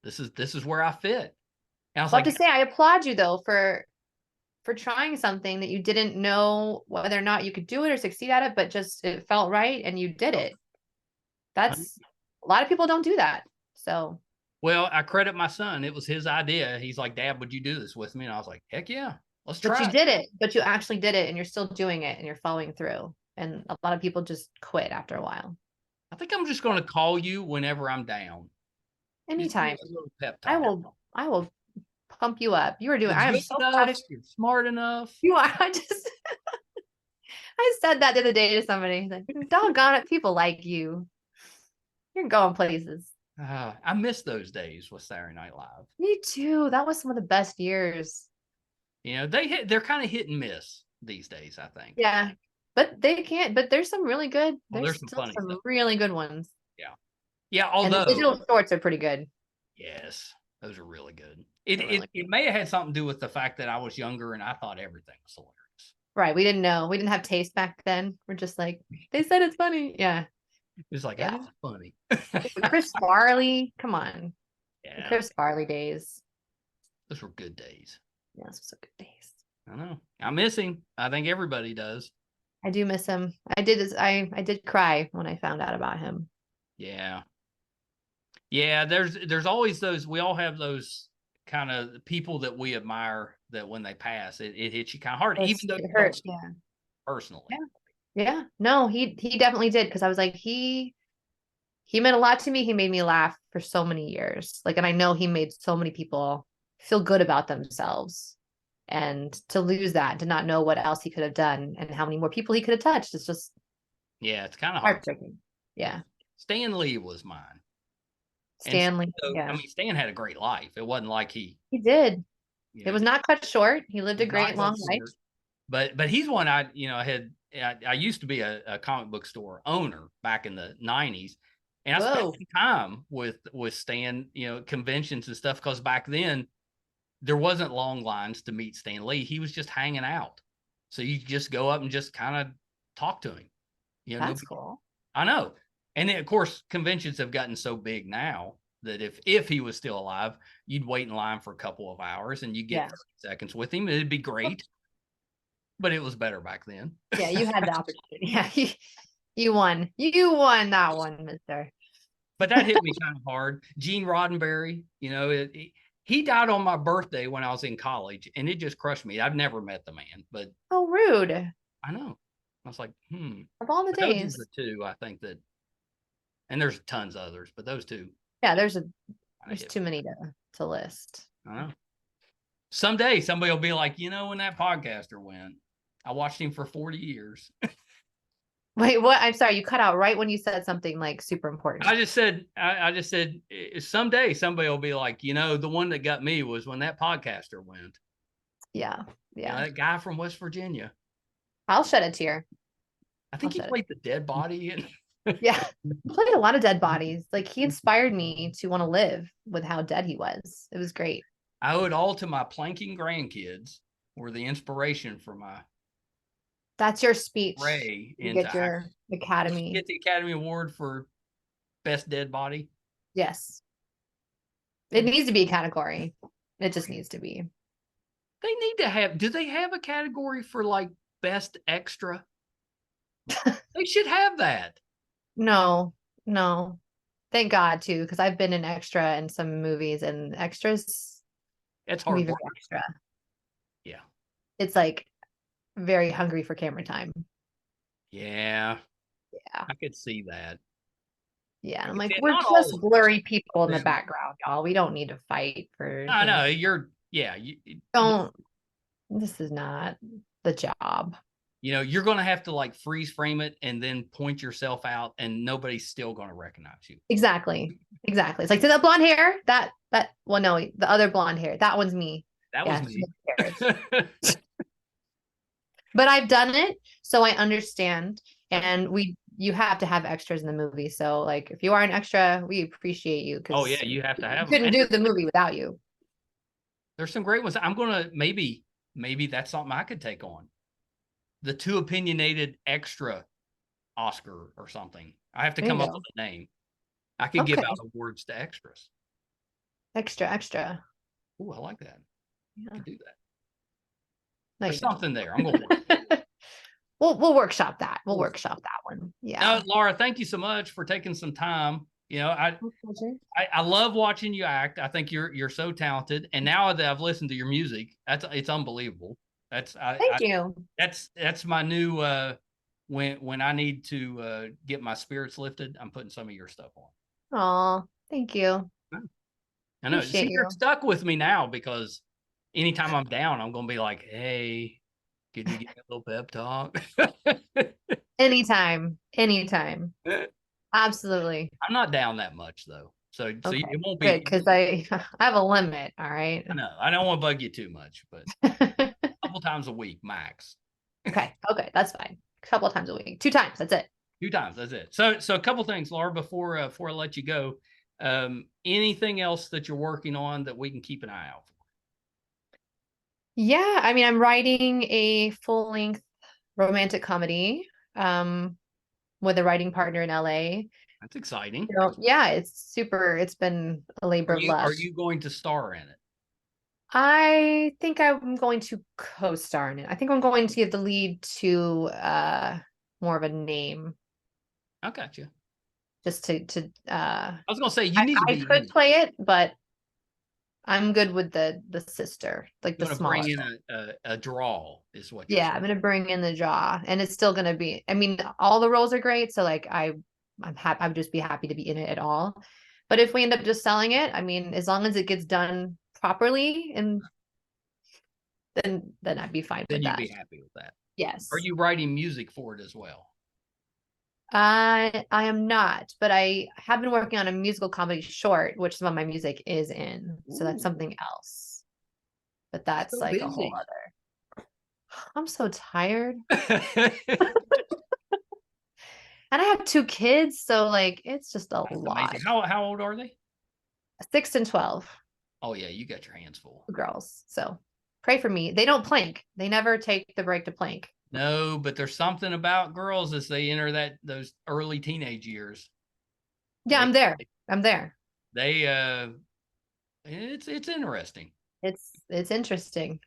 This is where I fit. And I was to say, I applaud you though for trying something that you didn't know whether or not you could do it or succeed at it, but just it felt right and you did it. That's a lot of people don't do that. So. Well, I credit my son. It was his idea. He's like, Dad, would you do this with me? And I was like, heck yeah, let's try. But you did it. But you actually did it, and you're still doing it, and you're following through. And a lot of people just quit after a while. I think I'm just going to call you whenever I'm down. Anytime. I will pump you up. You were doing. I am so proud of you. You're smart enough. You are. I said that the other day to somebody. Like, doggone it, people like you. You're going places. I miss those days with Saturday Night Live. Me too. That was some of the best years. They're kind of hit and miss these days, I think. Yeah. But they can't. But there's some really good. There's some really good ones. Yeah. Yeah. Although and the digital shorts are pretty good. Yes, those are really good. It may have had something to do with the fact that I was younger and I thought everything was hilarious. Right. We didn't know. We didn't have taste back then. We're just like, they said it's funny. Yeah. It's like, that is funny. Chris Farley. Come on. Yeah. The Chris Farley days. Those were good days. Yeah, those were good days. I know. I miss him. I think everybody does. I do miss him. I did cry when I found out about him. Yeah. Yeah, there's always those, we all have those kind of people that we admire that when they pass, it hits you kind of hard, even though it hurts, personally. Yeah. Yeah. No, he definitely did, because I was like, he meant a lot to me. He made me laugh for so many years. Like, and I know he made so many people feel good about themselves. And to lose that, to not know what else he could have done and how many more people he could have touched, it's just Yeah, it's kind of hard. heartbreaking. Yeah. Yeah. Stan Lee was mine. And Stanley. so, I Yeah. mean, Stan had a great life. It wasn't like he, He did. you It know, was not cut short. He lived a did not great cut long life. short. But he's one I used to be a comic book store owner back in the 90s. And I spent Whoa. some time with Stan, conventions and stuff, because back then there wasn't long lines to meet Stan Lee. He was just hanging out. So you just go up and just kind of talk to him. That's cool. I know. And then, of course, conventions have gotten so big now that if he was still alive, you'd wait in line for a couple of hours and you get Yeah. 30 seconds with him. It'd be great. But it was better back then. Yeah, you had the opportunity. Yeah, you won. You won that one, mister. But that hit me kind of hard. Gene Roddenberry, he died on my birthday when I was in college, and it just crushed me. I've never met the man, but Oh, rude. I know. I was like, Of all the But those are days. the two I think that, and there's tons of others, but those two Yeah, kinda there's hit too me. many to list. I know. Someday somebody will be like, when that podcaster went, I watched him for 40 years. Wait, what? I'm sorry, you cut out right when you said something like super important. I just said someday somebody will be like, the one that got me was when that podcaster went. Yeah, yeah. That guy from West Virginia. I'll shed a tear. I I'll think he shed played the dead body. And it. Yeah, he played a lot of dead bodies. Like, he inspired me to want to live with how dead he was. It was great. I owe it all to my planking grandkids, were the inspiration for my That's your speech. ray You into get your Academy. get the Academy Award for best dead body. Yes, it needs to be a category. It just needs to be. They need to have. Do they have a category for like best extra? They should have that. No, no. Thank God too, because I've been an extra in some movies, and extras It's can be hard very work. extra. Yeah. It's like very hungry for camera time. Yeah. Yeah. I could see that. Yeah. And I'm I could like, see it. we're Not all just of blurry people in the them. background, y'all. We don't need to fight for I know things. yeah. Don't, this is not the job. You're going to have to like freeze frame it and then point yourself out, and nobody's still going to recognize you. Exactly. Exactly. It's like, to that blonde hair, well, no, the other blonde hair, that one's me. That Yeah, was me. but I've done it, so I understand. And you have to have extras in the movie. So, like, if you are an extra, we appreciate you, Oh because yeah, you have to have them. couldn't do the movie without you. There's some great ones. I'm gonna maybe that's something I could take on. The Too Opinionated Extra Oscar or something. I have to There you come up go. with a name. I could give Okay. out awards to extras. Extra. Oh, I like that. Yeah. I could do that. No, There's you don't. something there. I'm gonna work. We'll workshop that. We'll workshop that one. No, Yeah. Laura, thank you so much for taking some time. I love watching you act. I think you're so talented. And now that I've listened to your music, it's unbelievable. Thank you. That's my new when I need to get my spirits lifted, I'm putting some of your stuff on. Oh, thank you. I know. Appreciate See, you're you. stuck with me now, because anytime I'm down, I'm gonna be like, hey, could you give me a little pep talk? Anytime. Absolutely. I'm not down that much though. So Okay. it won't Good, be. because I have a limit. All right. I know. I don't want to bug you too much, but a couple times a week max. Okay. That's fine. A couple of times a week. 2 times. That's it. 2 times. That's it. So a couple things, Laura, before I let you go. Anything else that you're working on that we can keep an eye out for? Yeah. I mean, I'm writing a full-length romantic comedy with a writing partner in LA. That's exciting. So, yeah, it's been a labor of love. Are you going to star in it? I think I'm going to co-star in it. I think I'm going to give the lead to more of a name. I got you. Just to I was gonna say you need to be I could play it, but I'm good with the sister, like You the want to smaller bring in one. a draw, is what you're Yeah, saying. I'm gonna bring in the jaw, and it's still gonna be. I mean, all the roles are great, so like I'm happy. I would just be happy to be in it at all. But if we end up just selling it, I mean, as long as it gets done properly, and then I'd be fine Then with you'd that. be happy with that. Are Yes. you writing music for it as well? I am not, but I have been working on a musical comedy short, which some of my music is in. So that's Ooh, something else. But that's so like a whole busy. other. I'm so tired. And I have 2 kids, so like it's just a That's lot. amazing. How old are they? 6 and 12 Oh yeah, you got your hands full. girls. So pray for me. They don't plank. They never take the break to plank. No, but there's something about girls as they enter those early teenage years. Yeah, They I'm there. I'm there. they it's interesting. It's interesting.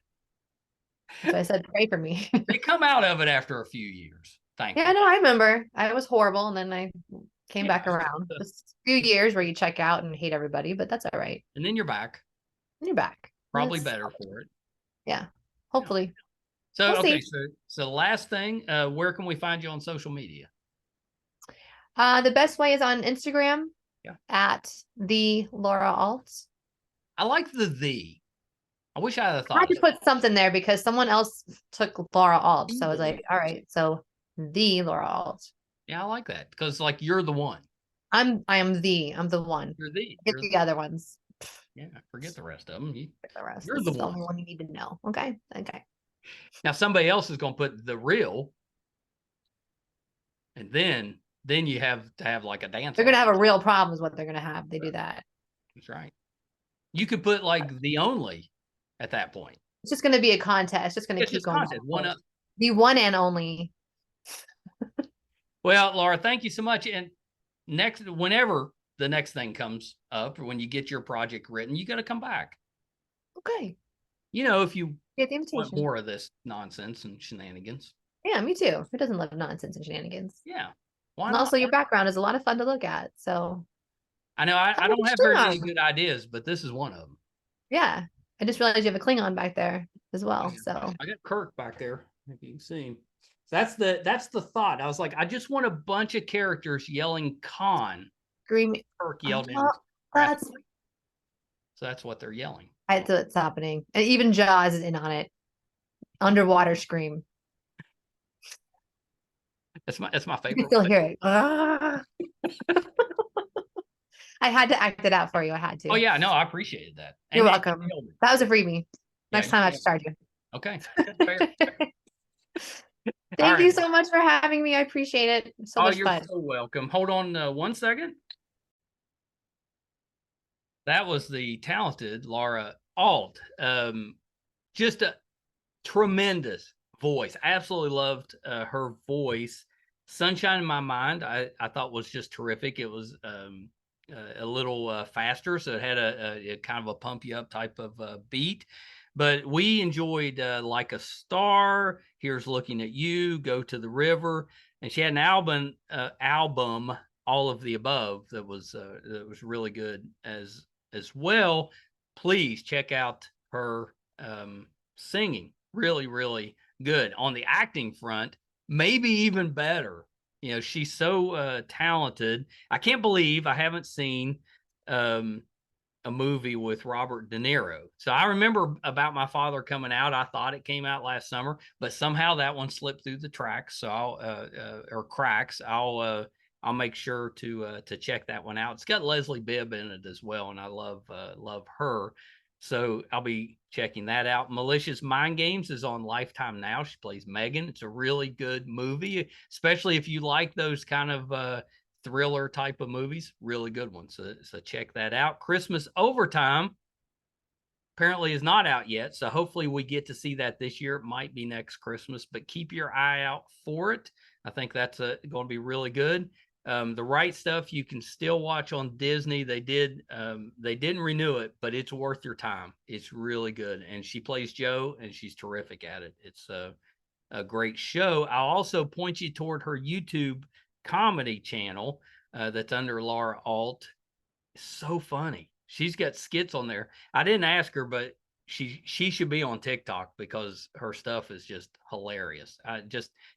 So I said pray for me. They come out of it after a few years, Yeah, thankfully. no, I remember. I was horrible and then I came back Yeah. around. Just a few years where you check out and hate everybody, but that's all right. And then you're back, And you're back. And probably it's better for it. yeah. Yeah. Hopefully. So We'll okay, see. so last thing, where can we find you on social media? The best way is on Instagram Yeah. at TheLauraAult. I like the. I wish I had I had thought to of put something there because someone else took Laura Ault. So I was it. like, all right, so the Laura Ault. Yeah, I like that because like you're the one. I'm the one. You're the. Get You're the other ones. yeah. Forget the rest of them. Get the rest. You're This the is the one. only one you need to know. Okay. Okay. Now somebody else is going to put the real, and then you have to have like a dance They're off. gonna have a real problem is what they're gonna have. They do that. That's right. You could put like the only at that point. It's just gonna be a contest. It's just gonna It's keep just going back content. and One forth. up. The one and only. Well, Laura, thank you so much. And whenever the next thing comes up, or when you get your project written, you got to come back. Okay. If you Get the want invitation. more of this nonsense and shenanigans. Yeah, me too. Who doesn't love nonsense and shenanigans? Yeah. Why And not? also your background is a lot of fun to look at. So I know I kind of don't have very many a good ideas, but this is one of them. yeah. I just realized you have a Klingon back there as I well. got, So I got Kirk back there, if you can see him. That's the thought. I was like, I just want a bunch of characters yelling "Khan." Scream. Kirk yelled in Oh, Wrath, that's so that's what they're yelling. that's what's happening. And even Jaws is in on it. Underwater scream. That's my You can favorite still one. hear it. Ah. I had to act it out for you. I had Oh to. yeah, no, I appreciated that. You're And you welcome. nailed it. That was a freebie. Yeah, Next time I have yeah. to charge you. Okay. Fair. All Thank right. you so much for having me. I appreciate it. So Oh, much you're fun. so welcome. Hold on 1 second. That was the talented Laura Ault. Just a tremendous voice. Absolutely loved her voice. Sunshine in My Mind, I thought was just terrific. It was a little faster, so it had a kind of a pump you up type of beat. But we enjoyed Like a Star, Here's Looking at You, Go to the River, and she had an album, All of the Above, that was really good as well. Please check out her singing. Really, really good. On the acting front, maybe even better. She's so talented. I can't believe I haven't seen um, a movie with Robert De Niro. So I remember About My Father coming out. I thought it came out last summer, but somehow that one slipped through the tracks. So or cracks. I'll make sure to check that one out. It's got Leslie Bibb in it as well, and I love her. So I'll be checking that out. Malicious Mind Games is on Lifetime now. She plays Megan. It's a really good movie, especially if you like those kind of thriller type of movies. Really good one. So check that out. Christmas Overtime apparently is not out yet. So hopefully we get to see that this year. It might be next Christmas, but keep your eye out for it. I think that's going to be really good. The Right Stuff you can still watch on Disney. They didn't renew it, but it's worth your time. It's really good, and she plays Jo, and she's terrific at it. It's a great show. I'll also point you toward her YouTube comedy channel that's under Laura Ault. It's so funny. She's got skits on there. I didn't ask her, but she should be on TikTok because her stuff is just hilarious.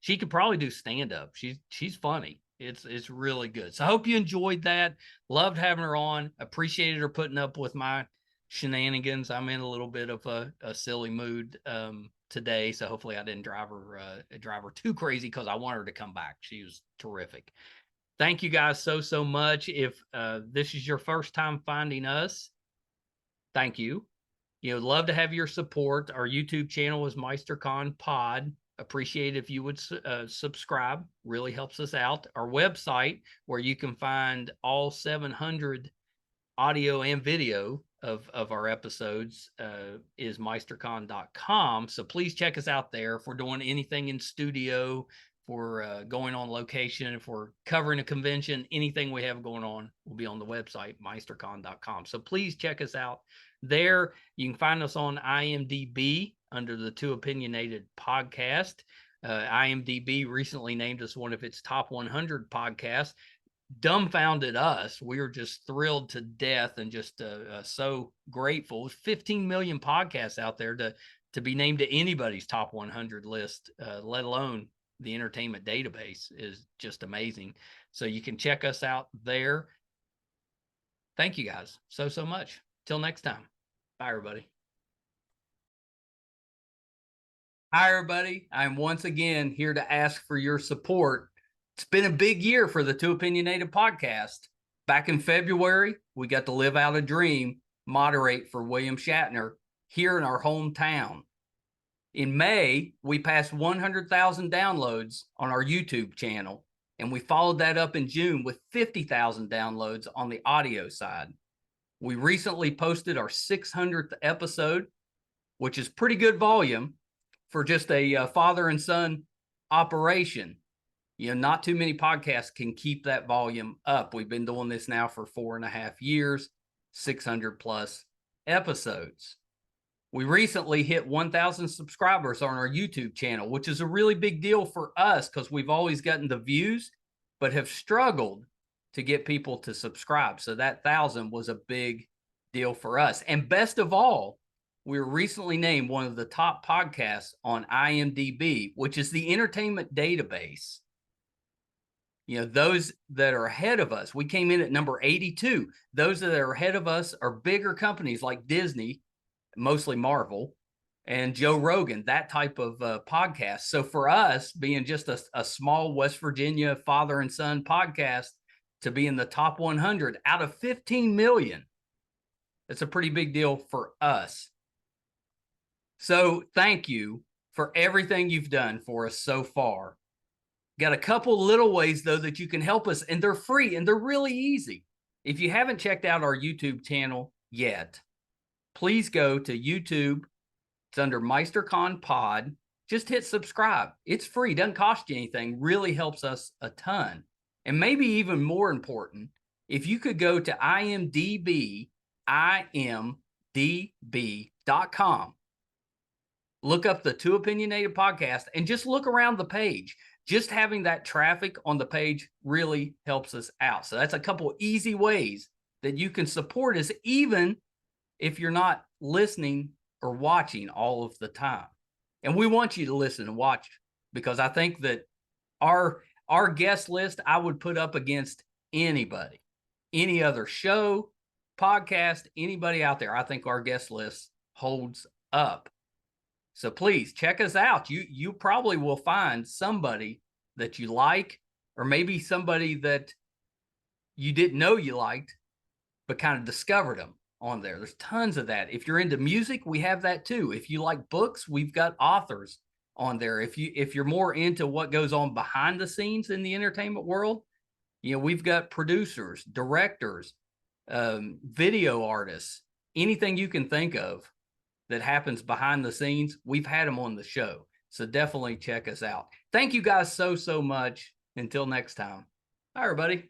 She could probably do stand up. She's funny. It's really good. So I hope you enjoyed that. Loved having her on. Appreciated her putting up with my shenanigans. I'm in a little bit of a silly mood today, so hopefully I didn't drive her too crazy, because I want her to come back. She was terrific. Thank you guys so much. If this is your first time finding us, thank you. Love to have your support. Our YouTube channel is MeisterCon Pod. Appreciate if you would subscribe. Really helps us out. Our website, where you can find all 700 audio and video of our episodes, is meistercon.com. So please check us out there. If we're doing anything in studio, if we're going on location, if we're covering a convention, anything we have going on will be on the website, meistercon.com. So please check us out there. You can find us on IMDb under the Two Opinionated podcast. IMDb recently named us one of its top 100 podcasts. Dumbfounded us. We were just thrilled to death and just so grateful. There's 15 million podcasts out there to be named to anybody's top 100 list, let alone the entertainment database, is just amazing. So you can check us out there. Thank you guys so much. Till next time. Bye, everybody. Hi, everybody. I'm once again here to ask for your support. It's been a big year for the Two Opinionated podcast. Back in February, we got to live out a dream, moderate for William Shatner here in our hometown. In May, we passed 100,000 downloads on our YouTube channel, and we followed that up in June with 50,000 downloads on the audio side. We recently posted our 600th episode, which is pretty good volume for just a father and son operation. Not too many podcasts can keep that volume up. We've been doing this now for 4.5 years, 600 plus episodes. We recently hit 1,000 subscribers on our YouTube channel, which is a really big deal for us because we've always gotten the views, but have struggled to get people to subscribe. So that 1,000 was a big deal for us. And best of all, we were recently named one of the top podcasts on IMDb, which is the entertainment database. Those that are ahead of us, we came in at number 82. Those that are ahead of us are bigger companies like Disney, mostly Marvel, and Joe Rogan, that type of podcast. So for us, being just a small West Virginia father and son podcast, to be in the top 100 out of 15 million, it's a pretty big deal for us. So thank you for everything you've done for us so far. Got a couple little ways, though, that you can help us, and they're free and they're really easy. If you haven't checked out our YouTube channel yet, please go to YouTube. It's under MeisterCon Pod. Just hit subscribe. It's free. Doesn't cost you anything. Really helps us a ton. And maybe even more important, if you could go to IMDb, imdb.com, look up the Two Opinionated podcast, and just look around the page. Just having that traffic on the page really helps us out. So that's a couple easy ways that you can support us, even if you're not listening or watching all of the time. And we want you to listen and watch, because I think that our guest list, I would put up against anybody, any other show, podcast, anybody out there. I think our guest list holds up. So please check us out. You probably will find somebody that you like, or maybe somebody that you didn't know you liked, but kind of discovered them on there. There's tons of that. If you're into music, we have that too. If you like books, we've got authors on there. If you're more into what goes on behind the scenes in the entertainment world, we've got producers, directors, video artists, anything you can think of that happens behind the scenes, we've had them on the show. So definitely check us out. Thank you guys so much. Until next time. Bye, everybody.